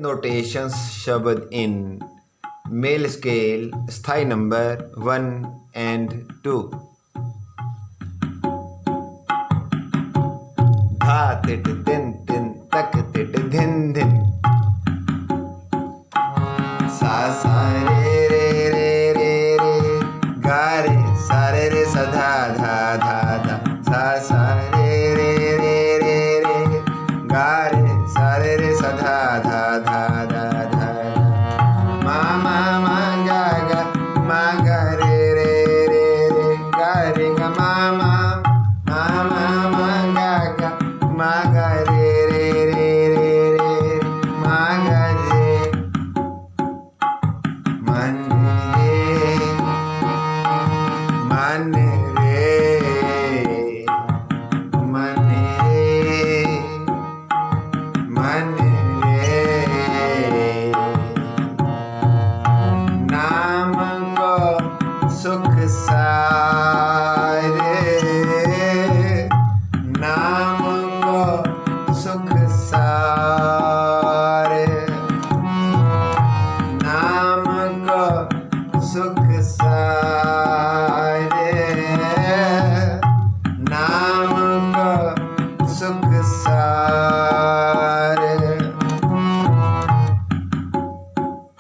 Notations शब्द in male scale स्थाई number 1 and 2। धा तिट दिन दिन तक तिट धिन धिन। सा सा रे रे रे रे रे गा रे सा रे रे सा धा धा धा धा। सा सा रे रे रे रे रे गा रे सा रे रे सा धा धा धा धा।